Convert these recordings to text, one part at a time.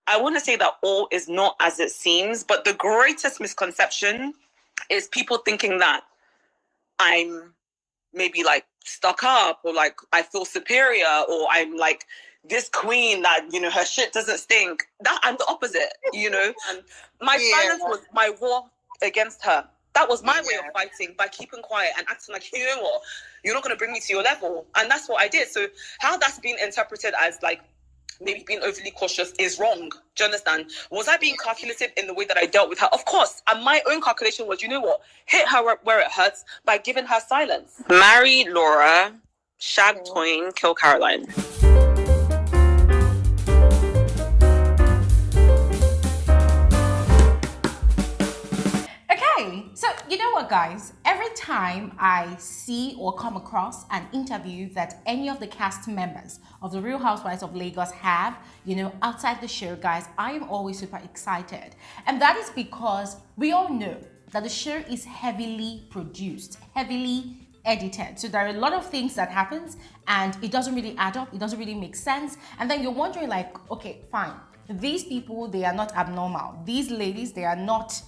I want to say that all is not as it seems, but the greatest misconception is people thinking that I'm maybe like stuck up, or like I feel superior, or I'm like this queen that, you know, her shit doesn't stink. That I'm the opposite, you know. And my silence was my war against her. That was my way of fighting, by keeping quiet and acting like, you know what, you're not going to bring me to your level. And that's what I did. So how that's been interpreted as like maybe being overly cautious is wrong. Do you understand? Was I being calculative in the way that I dealt with her? Of course. And my own calculation was, you know what, hit her where it hurts by giving her silence. Marry Laura, shag Toyin, kill Caroline. So, you know what, guys? Every time I see or come across an interview that any of the cast members of the Real Housewives of Lagos have, you know, outside the show, guys, I am always super excited. And that is because we all know that the show is heavily produced, heavily edited. So there are a lot of things that happens and it doesn't really add up. It doesn't really make sense. And then you're wondering like, okay, fine. These people, they are not abnormal. These ladies, they are not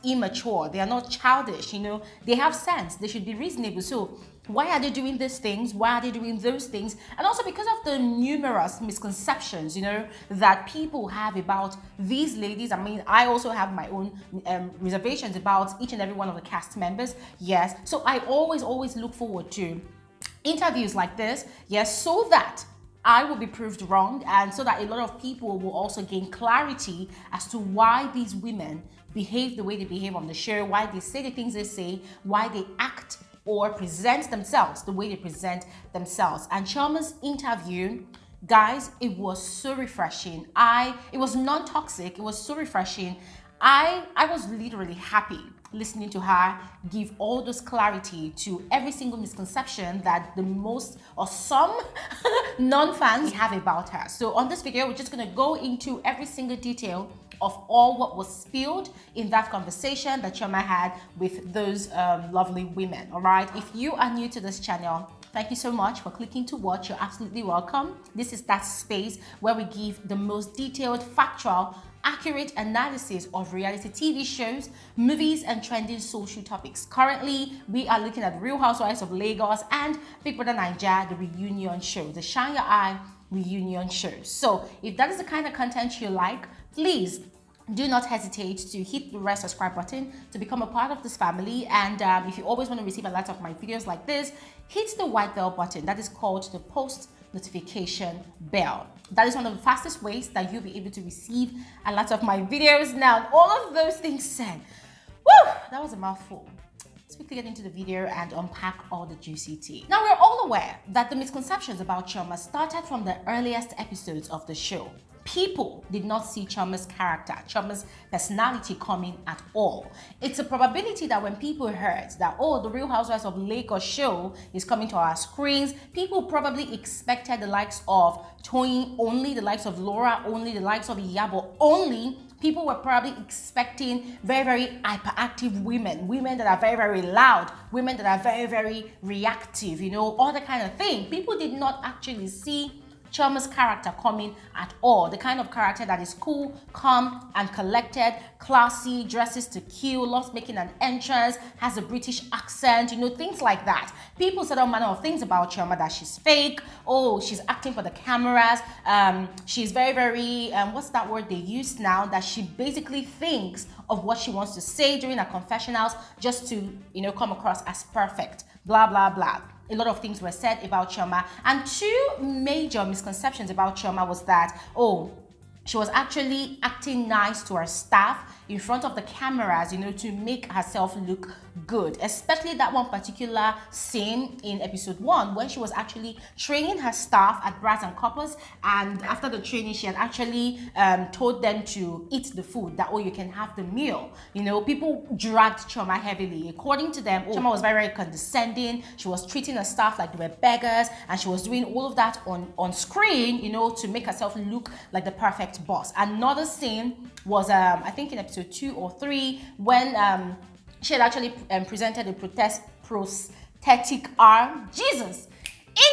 immature, they are not childish, you know, they have sense, they should be reasonable. So why are they doing these things? Why are they doing those things? And also because of the numerous misconceptions, you know, that people have about these ladies. I mean, I also have my own reservations about each and every one of the cast members. Yes, so I always look forward to interviews like this, yes, so that I will be proved wrong, and so that a lot of people will also gain clarity as to why these women behave the way they behave on the show, why they say the things they say, why they act or present themselves the way they present themselves. And Chioma's interview, guys, it was so refreshing. It was non-toxic, it was so refreshing. I was literally happy listening to her give all this clarity to every single misconception that the most or some non-fans have about her. So on this video, we're just going to go into every single detail of all what was spilled in that conversation that Chioma had with those lovely women. All right, if you are new to this channel, thank you so much for clicking to watch. You're absolutely welcome. This is that space where we give the most detailed, factual, accurate analysis of reality TV shows, movies, and trending social topics. Currently, we are looking at Real Housewives of Lagos and Big Brother Naija, the reunion show, the Shine Your Eye reunion show. So if that is the kind of content you like, please do not hesitate to hit the red subscribe button to become a part of this family. And if you always want to receive a lot of my videos like this, hit the white bell button that is called the post notification bell. That is one of the fastest ways that you'll be able to receive a lot of my videos. Now, all of those things said, woo, that was a mouthful. Let's quickly get into the video and unpack all the juicy tea. Now, we're all aware that the misconceptions about Chioma started from the earliest episodes of the show. People did not see Chioma's character, Chioma's personality coming at all. It's a probability that when people heard that, oh, the Real Housewives of Lagos show is coming to our screens, people probably expected the likes of Toyin only, the likes of Laura only, the likes of Iyabo only. People were probably expecting very, very hyperactive women, women that are very, very loud, women that are very, very reactive, you know, all that kind of thing. People did not actually see Chioma's character coming at all. The kind of character that is cool, calm, and collected, classy, dresses to kill, loves making an entrance, has a British accent, you know, things like that. People said all manner of things about Chioma, that she's fake, oh, she's acting for the cameras, she's very, very, what's that word they use now, that she basically thinks of what she wants to say during her confessionals just to, you know, come across as perfect, blah, blah, blah. A lot of things were said about Chioma, and two major misconceptions about Chioma was that, oh, she was actually acting nice to her staff in front of the cameras, you know, to make herself look good. Especially that one particular scene in episode 1 when she was actually training her staff at Brass and Coppers, and after the training she had actually told them to eat the food, that, oh, you can have the meal. You know, people dragged Chioma heavily. According to them, Chioma was very, very condescending. She was treating her staff like they were beggars, and she was doing all of that on screen, you know, to make herself look like the perfect boss. Another scene was I think in episode 2 or 3 when she had actually presented a prosthetic arm. Jesus,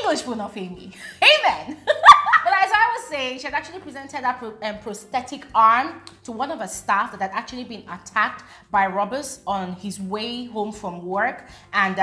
English will not fail me. Amen. But as I was saying she had actually presented a prosthetic arm to one of her staff that had actually been attacked by robbers on his way home from work. And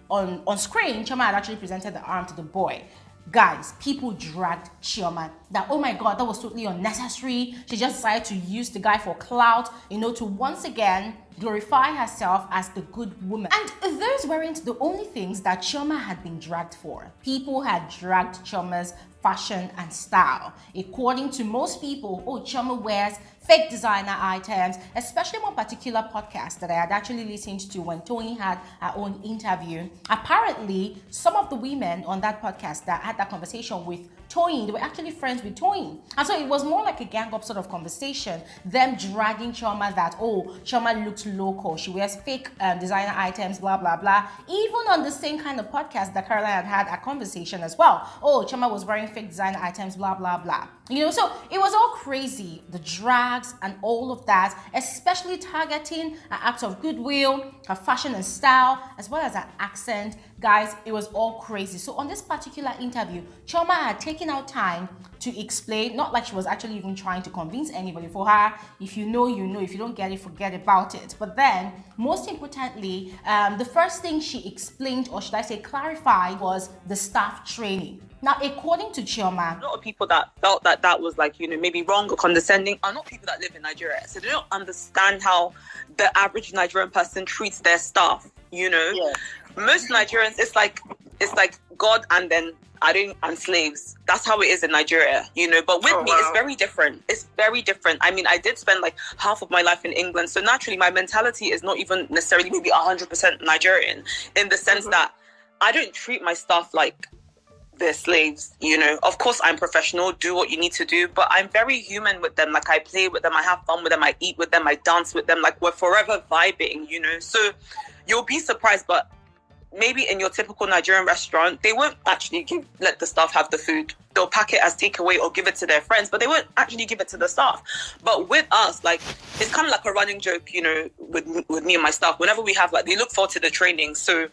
on screen, Chioma had actually presented the arm to the boy. Guys, people dragged Chioma that, oh my god, that was totally unnecessary. She just decided to use the guy for clout, to once again glorify herself as the good woman. And those weren't the only things that Chioma had been dragged for. People had dragged Chioma's fashion and style. According to most people, Chioma wears fake designer items, especially one particular podcast that I had actually listened to when Tony had her own interview. Apparently, some of the women on that podcast that had that conversation with Tony, they were actually friends with Tony. And so it was more like a gang up sort of conversation, them dragging Chioma that, Chioma looks local, she wears fake designer items, blah, blah, blah. Even on the same kind of podcast that Caroline had a conversation as well. Chioma was wearing fake designer items, blah, blah, blah. So it was all crazy, the drags and all of that, especially targeting her acts of goodwill, her fashion and style, as well as her accent. Guys, it was all crazy. So on this particular interview, Chioma had taken out time to explain, not like she was actually even trying to convince anybody. For her, if you know, you know. If you don't get it, forget about it. But then, most importantly, the first thing she explained, or should I say clarified, was the staff training. Now, according to Chioma, a lot of people that felt that was like, maybe wrong or condescending are not people that live in Nigeria. So they don't understand how the average Nigerian person treats their staff, Yeah. Most Nigerians, it's like God and then and slaves. That's how it is in Nigeria, But with me, it's very different. It's very different. I mean, I did spend like half of my life in England. So naturally, my mentality is not even necessarily maybe 100% Nigerian in the sense that I don't treat my staff like they're slaves, Of course, I'm professional, do what you need to do, but I'm very human with them. Like, I play with them, I have fun with them, I eat with them, I dance with them. Like, we're forever vibing, So you'll be surprised, but maybe in your typical Nigerian restaurant, they won't actually let the staff have the food. They'll pack it as takeaway or give it to their friends, but they won't actually give it to the staff. But with us, like, it's kind of like a running joke, with me and my staff. Whenever we have, like, they look forward to the training. So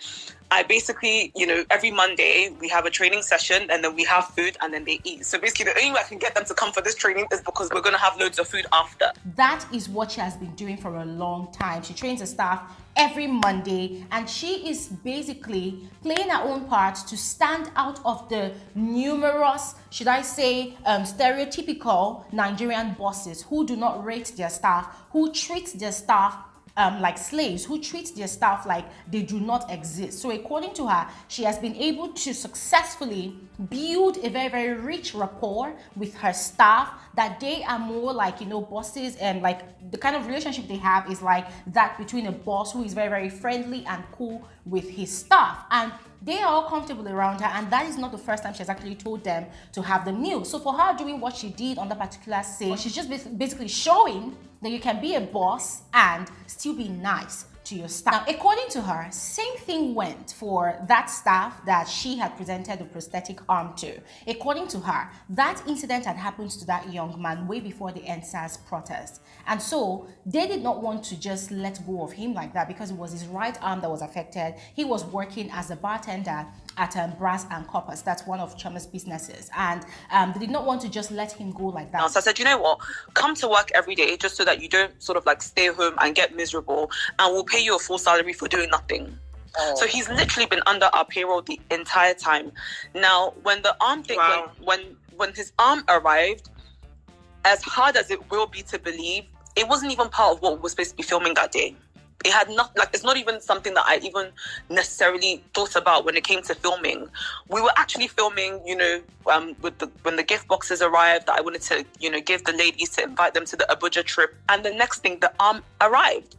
I basically, every Monday we have a training session and then we have food and then they eat. So basically the only way I can get them to come for this training is because we're going to have loads of food after. That is what she has been doing for a long time. She trains her staff every Monday and she is basically playing her own part to stand out of the numerous, should I say, stereotypical Nigerian bosses who do not rate their staff, who treat their staff like slaves, who treat their staff like they do not exist. So according to her, she has been able to successfully build a very, very rich rapport with her staff, that they are more like, bosses, and like the kind of relationship they have is like that between a boss who is very, very friendly and cool with his staff. And they are all comfortable around her, and that is not the first time she has actually told them to have the meal. So for her doing what she did on that particular scene, she's just basically showing that you can be a boss and still be nice to your staff. Now, according to her, same thing went for that staff that she had presented the prosthetic arm to. According to her, that incident had happened to that young man way before the NSAS protest. And so they did not want to just let go of him like that because it was his right arm that was affected. He was working as a bartender at Brass and Coppers. That's one of Chioma's businesses. And they did not want to just let him go like that. So I said, you know what? Come to work every day just so that you don't sort of like stay home and get miserable, and we'll pay you a full salary for doing nothing. So he's literally been under our payroll the entire time. Now, when the arm thing, when his arm arrived, as hard as it will be to believe, it wasn't even part of what we were supposed to be filming that day. It had not, like, it's not even something that I even necessarily thought about when it came to filming. We were actually filming, when the gift boxes arrived, that I wanted to, give the ladies to invite them to the Abuja trip. And the next thing, the arm arrived,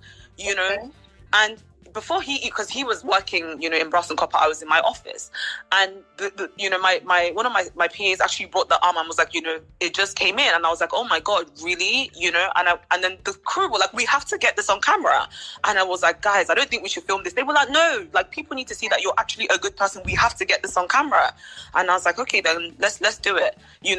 and before because he was working, in Brass and Copper, I was in my office, and one of my PAs actually brought the arm and was like, it just came in, and I was like, oh my god, really, and then the crew were like, we have to get this on camera, and I was like, guys, I don't think we should film this. They were like, no, like, people need to see that you're actually a good person. We have to get this on camera, and I was like, okay, then let's do it,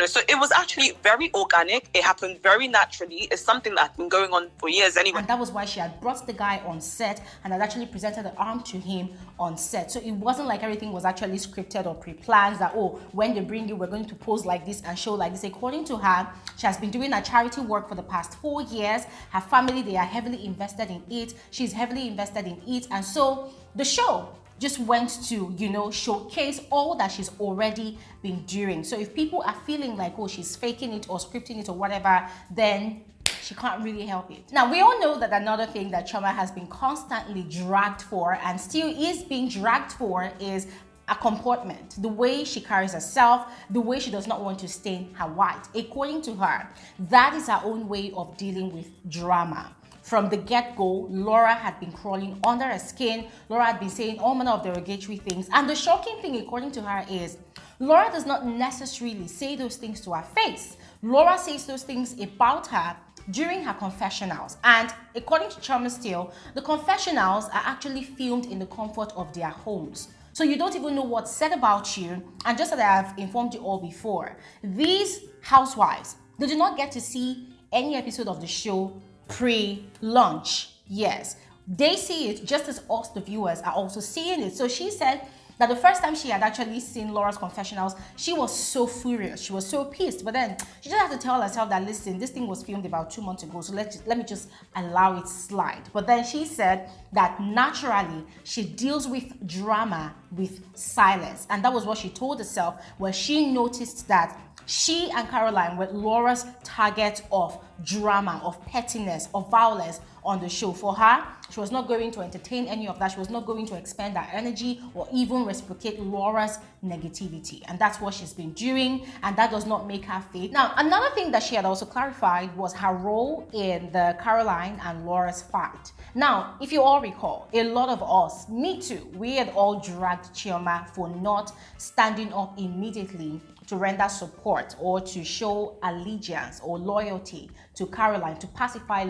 So it was actually very organic. It happened very naturally. It's something that's been going on for years anyway. And that was why she had brought the guy on set and had actually actually presented the arm to him on set. So it wasn't like everything was actually scripted or pre-planned that, oh, when they bring you, we're going to pose like this and show like this. According to her, she has been doing her charity work for the past 4 years. Her family, they are heavily invested in it. She's heavily invested in it. And so the show just went to, you know, showcase all that she's already been doing. So if people are feeling like, oh, she's faking it or scripting it or whatever, then she can't really help it. Now, we all know that another thing that Chioma has been constantly dragged for and still is being dragged for is a comportment, the way she carries herself, the way she does not want to stain her white. According to her, that is her own way of dealing with drama. From the get-go, Laura had been crawling under her skin. Laura had been saying all manner of derogatory things. And the shocking thing, according to her, is Laura does not necessarily say those things to her face. Laura says those things about her during her confessionals. And according to Chioma still, the confessionals are actually filmed in the comfort of their homes. So you don't even know what's said about you. And just as I have informed you all before, these housewives, they do not get to see any episode of the show pre-launch. Yes, they see it just as us, the viewers, are also seeing it. So she said that the first time she had actually seen Laura's confessionals, she was so furious, she was so pissed, but then she just had to tell herself that, listen, this thing was filmed about 2 months ago, so let me just allow it slide. But then she said that naturally she deals with drama with silence, and that was what she told herself when she noticed that she and Caroline were Laura's target of drama, of pettiness, of violence on the show. For her, she was not going to entertain any of that. She was not going to expend her energy or even reciprocate Laura's negativity. And that's what she's been doing, and that does not make her fake. Now, another thing that she had also clarified was her role in the Caroline and Laura's fight. Now, if you all recall, a lot of us, me too, we had all dragged Chioma for not standing up immediately to render support or to show allegiance or loyalty to Caroline, to pacify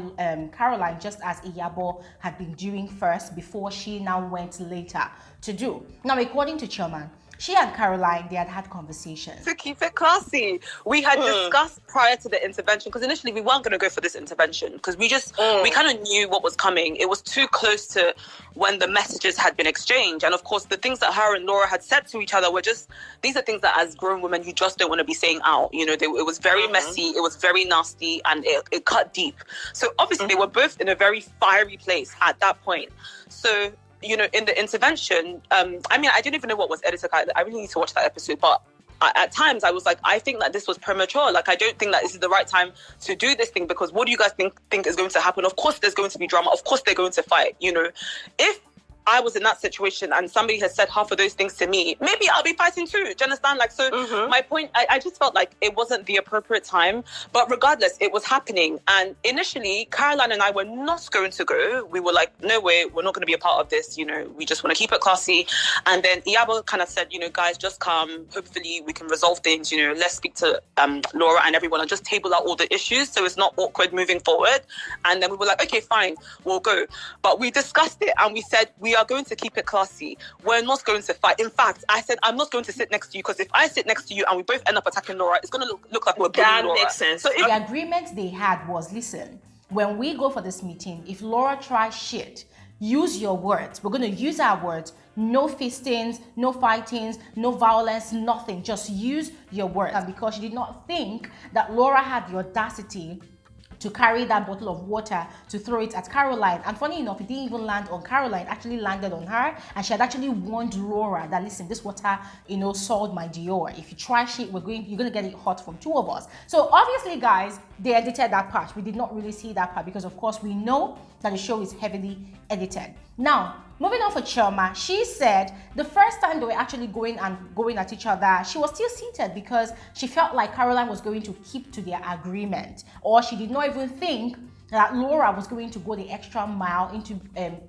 Caroline, just as Iyabo had been doing first before she now went later to do. Now, according to Chioma, she and Caroline, they had had conversations. To keep it classy, we had discussed prior to the intervention, because initially we weren't going to go for this intervention because we kind of knew what was coming. It was too close to when the messages had been exchanged. And of course, the things that her and Laura had said to each other were just, these are things that as grown women, you just don't want to be saying out. You know, it was very messy, it was very nasty, and it cut deep. So obviously they were both in a very fiery place at that point. So, you know, in the intervention, I mean, I didn't even know what was edited. I really need to watch that episode. But at times I was like, I think that this was premature. Like, I don't think that this is the right time to do this thing, because what do you guys think is going to happen? Of course, there's going to be drama. Of course, they're going to fight. You know, if I was in that situation and somebody has said half of those things to me, maybe I'll be fighting too. Do you understand? Like, so my point, I just felt like it wasn't the appropriate time, but regardless, it was happening. And initially, Caroline and I were not going to go. We were like, no way, we're not going to be a part of this. You know, we just want to keep it classy. And then Iyabo kind of said, you know, guys, just come. Hopefully we can resolve things. You know, let's speak to Laura and everyone and just table out all the issues so it's not awkward moving forward. And then we were like, okay, fine, we'll go. But we discussed it and we said, we are going to keep it classy. We're not going to fight. In fact, I said, I'm not going to sit next to you, because if I sit next to you and we both end up attacking Laura, it's going to look like we're bullying Laura. That makes sense. So the agreement they had was, listen, when we go for this meeting, if Laura tries shit, use your words. We're going to use our words. No fistings, no fightings, no violence, nothing. Just use your words. And because she did not think that Laura had the audacity to carry that bottle of water to throw it at Caroline. And funny enough, it didn't even land on Caroline, it actually landed on her. And she had actually warned Laura that, listen, this water, you know, soiled my Dior. If you try shit, you're gonna get it hot from two of us. So obviously, guys, they edited that part. We did not really see that part because, of course, we know that the show is heavily edited. Now, moving on for Chioma, she said the first time they were actually going at each other, she was still seated because she felt like Caroline was going to keep to their agreement, or she did not even think that Laura was going to go the extra mile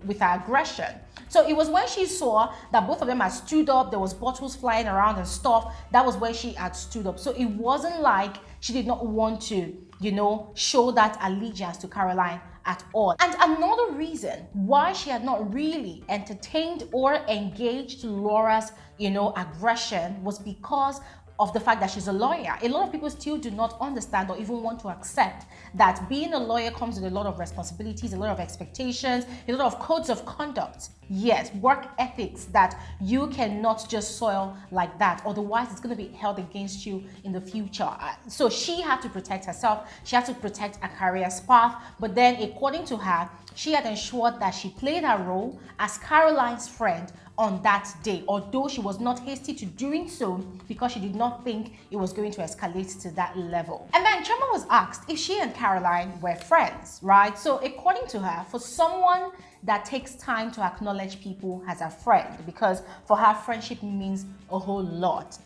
with her aggression. So it was when she saw that both of them had stood up, there was bottles flying around and stuff, that was when she had stood up. So it wasn't like she did not want to, you know, show that allegiance to Caroline at all. And another reason why she had not really entertained or engaged Laura's, you know, aggression was because of the fact that she's a lawyer. A lot of people still do not understand or even want to accept that being a lawyer comes with a lot of responsibilities, a lot of expectations, a lot of codes of conduct. Yes, work ethics that you cannot just soil like that. Otherwise, it's going to be held against you in the future. So she had to protect herself. She had to protect her career's path. But then, according to her, she had ensured that she played her role as Caroline's friend on that day, although she was not hasty to doing so because she did not think it was going to escalate to that level. And then Chioma was asked if she and Caroline were friends, right? So according to her, for someone that takes time to acknowledge people as a friend, because for her, friendship means a whole lot.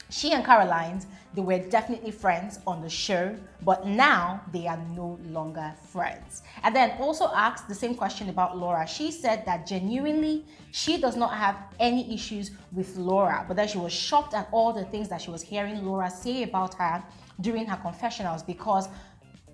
She and Caroline, they were definitely friends on the show, but now they are no longer friends. And then also asked the same question about Laura. She said that genuinely, she does not have any issues with Laura, but then she was shocked at all the things that she was hearing Laura say about her during her confessionals, because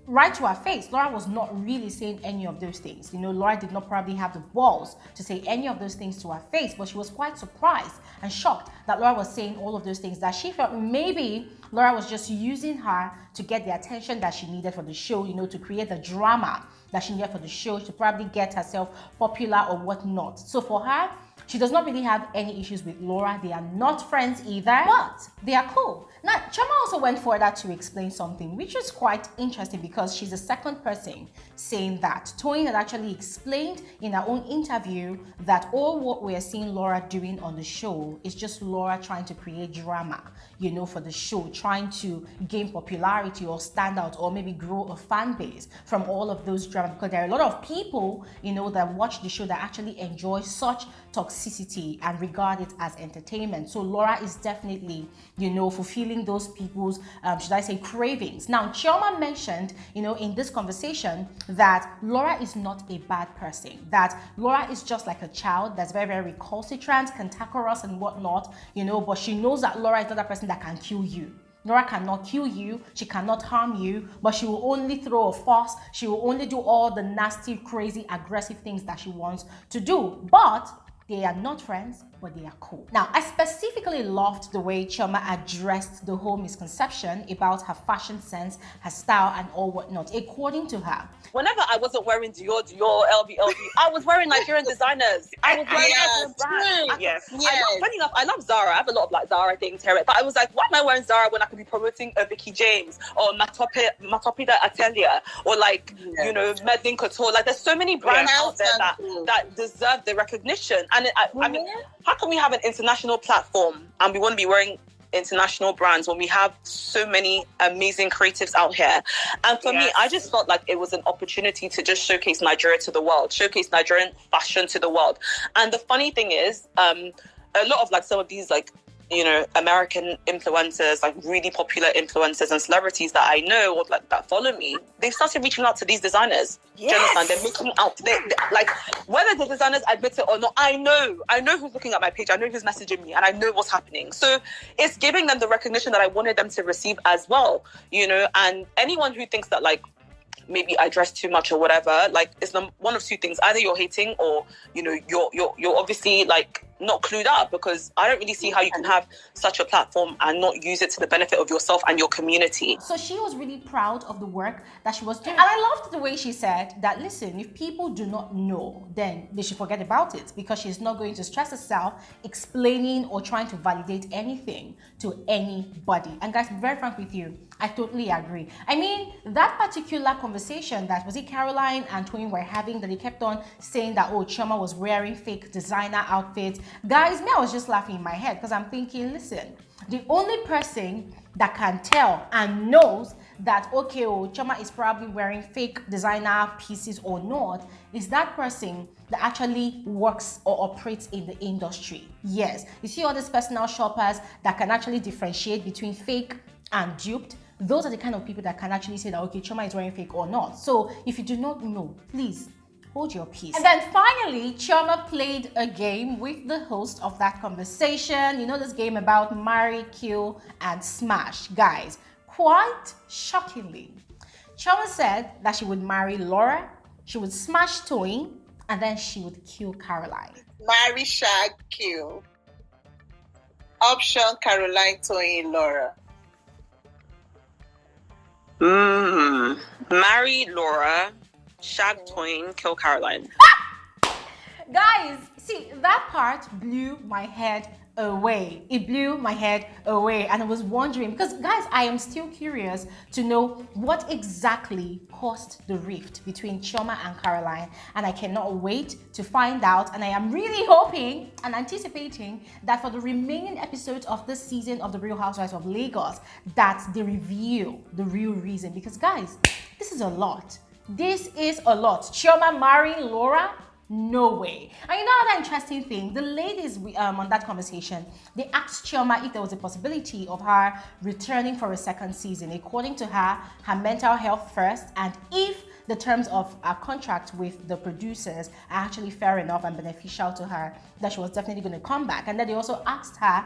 right to her face, Laura was not really saying any of those things. You know, Laura did not probably have the balls to say any of those things to her face, but she was quite surprised and shocked that Laura was saying all of those things, that she felt maybe Laura was just using her to get the attention that she needed for the show, you know, to create the drama that she needed for the show, to probably get herself popular or whatnot. So for her, she does not really have any issues with Laura. They are not friends either, but they are cool. Now, Chioma also went further to explain something, which is quite interesting because she's the second person saying that. Toyin had actually explained in her own interview that all what we are seeing Laura doing on the show is just Laura trying to create drama, you know, for the show, trying to gain popularity or stand out or maybe grow a fan base from all of those drama, because there are a lot of people, you know, that watch the show that actually enjoy such toxicity and regard it as entertainment. So Laura is definitely, you know, fulfilling those people's, should I say, cravings. Now, Chioma mentioned, you know, in this conversation that Laura is not a bad person, that Laura is just like a child that's very, very recalcitrant, cantankerous and whatnot, you know, but she knows that Laura is not a person that can kill you. Laura cannot kill you, she cannot harm you, but she will only throw a fuss, she will only do all the nasty, crazy, aggressive things that she wants to do. But they are not friends, but they are cool. Now, I specifically loved the way Chioma addressed the whole misconception about her fashion sense, her style, and all whatnot. According to her, whenever I wasn't wearing Dior, LV, I was wearing Nigerian designers. I was wearing Nigerian brands. Yes. Funny enough, I love Zara. I have a lot of like Zara things here, but I was like, why am I wearing Zara when I could be promoting Vicky James or Matopida Atelier or like, you know, Medlin Couture? Like, there's so many brands out there that deserve the recognition. And I mean, how can we have an international platform and we want to be wearing international brands when we have so many amazing creatives out here? And for me, I just felt like it was an opportunity to just showcase Nigeria to the world, showcase Nigerian fashion to the world. And the funny thing is, a lot of like some of these like, you know, American influencers, like really popular influencers and celebrities that I know or like that follow me, they've started reaching out to these designers. Yes. Do you understand? They're making out, they like, whether the designers admit it or not, I know who's looking at my page, I know who's messaging me, and I know what's happening. So it's giving them the recognition that I wanted them to receive as well, you know. And anyone who thinks that like maybe I dress too much or whatever, like it's one of two things: either you're hating or, you know, you're obviously like not clued up, because I don't really see how you can have such a platform and not use it to the benefit of yourself and your community. So she was really proud of the work that she was doing. And I loved the way she said that, listen, if people do not know, then they should forget about it, because she's not going to stress herself explaining or trying to validate anything to anybody. And guys, to be very frank with you, I totally agree. I mean, that particular conversation that was it Caroline and Toyin were having, that they kept on saying that, oh, Chioma was wearing fake designer outfits. Guys, me, I was just laughing in my head because I'm thinking, listen, the only person that can tell and knows that, okay, oh, Chioma is probably wearing fake designer pieces or not, is that person that actually works or operates in the industry. Yes, you see all these personal shoppers that can actually differentiate between fake and duped. Those are the kind of people that can actually say that, okay, Chioma is wearing fake or not. So if you do not know, please hold your peace. And then finally, Chioma played a game with the host of that conversation. You know, this game about marry, kill, and smash. Guys, quite shockingly, Chioma said that she would marry Laura, she would smash Toyin, and then she would kill Caroline. Marry, shag, kill. Option Caroline, Toyin, Laura. Marry Laura, shag Toyin, kill Caroline. Guys, see, that part blew my head away. It blew my head away, and I was wondering, because guys, I am still curious to know what exactly caused the rift between Chioma and Caroline, and I cannot wait to find out. And I am really hoping and anticipating that for the remaining episodes of this season of the Real Housewives of Lagos, that they reveal the real reason, because guys, this is a lot. This is a lot. Chioma marrying Laura? No way. And you know another interesting thing, the ladies on that conversation, they asked Chioma if there was a possibility of her returning for a second season. According to her, her mental health first, and if the terms of her contract with the producers are actually fair enough and beneficial to her, that she was definitely going to come back. And then they also asked her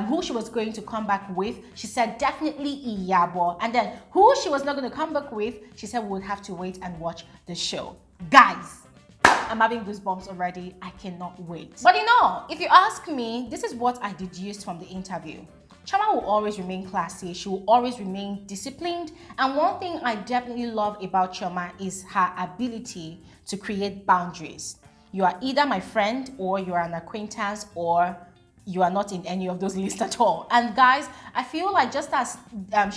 who she was going to come back with. She said definitely Iyabo. And then who she was not going to come back with, she said we would have to wait and watch the show. Guys, I'm having goosebumps already. I cannot wait. But you know, if you ask me, this is what I deduced from the interview. Chioma will always remain classy. She will always remain disciplined. And one thing I definitely love about Chioma is her ability to create boundaries. You are either my friend, or you are an acquaintance, or you are not in any of those lists at all. And guys, I feel like just as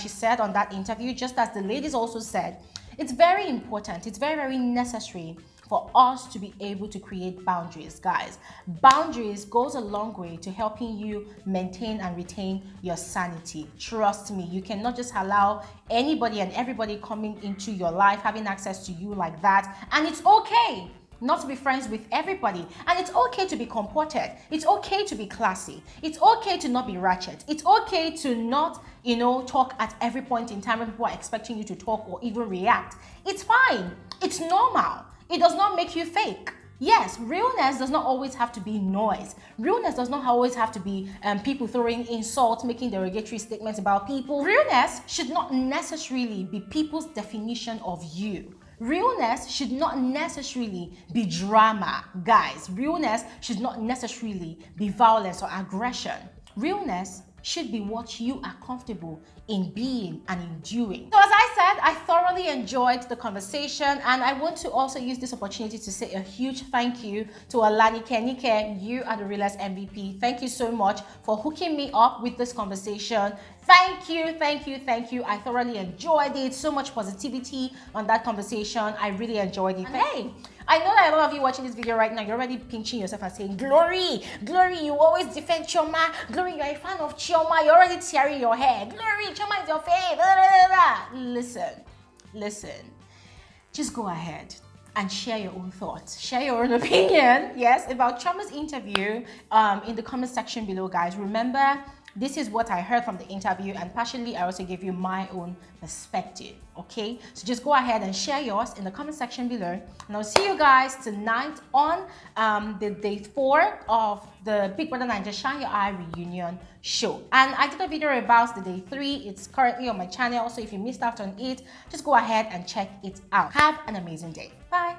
she said on that interview, just as the ladies also said, it's very important, it's very, very necessary for us to be able to create boundaries, guys. Boundaries goes a long way to helping you maintain and retain your sanity. Trust me, you cannot just allow anybody and everybody coming into your life, having access to you like that. And it's okay not to be friends with everybody, and it's okay to be comported. It's okay to be classy. It's okay to not be ratchet. It's okay to not, you know, talk at every point in time when people are expecting you to talk or even react. It's fine. It's normal. It does not make you fake. Yes, realness does not always have to be noise. Realness does not always have to be people throwing insults, making derogatory statements about people. Realness should not necessarily be people's definition of you. Realness should not necessarily be drama, guys. Realness should not necessarily be violence or aggression. Realness should be what you are comfortable in being and in doing. So as I said, I thoroughly enjoyed the conversation, and I want to also use this opportunity to say a huge thank you to Alani Kenike. You are the realest MVP. Thank you so much for hooking me up with this conversation. Thank you, thank you, thank you. I thoroughly enjoyed it. So much positivity on that conversation. I really enjoyed it. And hey, I know that a lot of you watching this video right now, you're already pinching yourself and saying, Glory, Glory, you always defend Chioma. Glory, you're a fan of Chioma. You're already tearing your hair. Glory, Chioma is your fave. Listen. Just go ahead and share your own thoughts. Share your own opinion, yes, about Chioma's interview in the comment section below, guys. Remember, this is what I heard from the interview, and partially I also gave you my own perspective, okay? So just go ahead and share yours in the comment section below, and I'll see you guys tonight on the day 4 of the Big Brother Naija Shine Your Eye reunion show. And I did a video about the day 3. It's currently on my channel, so if you missed out on it, just go ahead and check it out. Have an amazing day. Bye.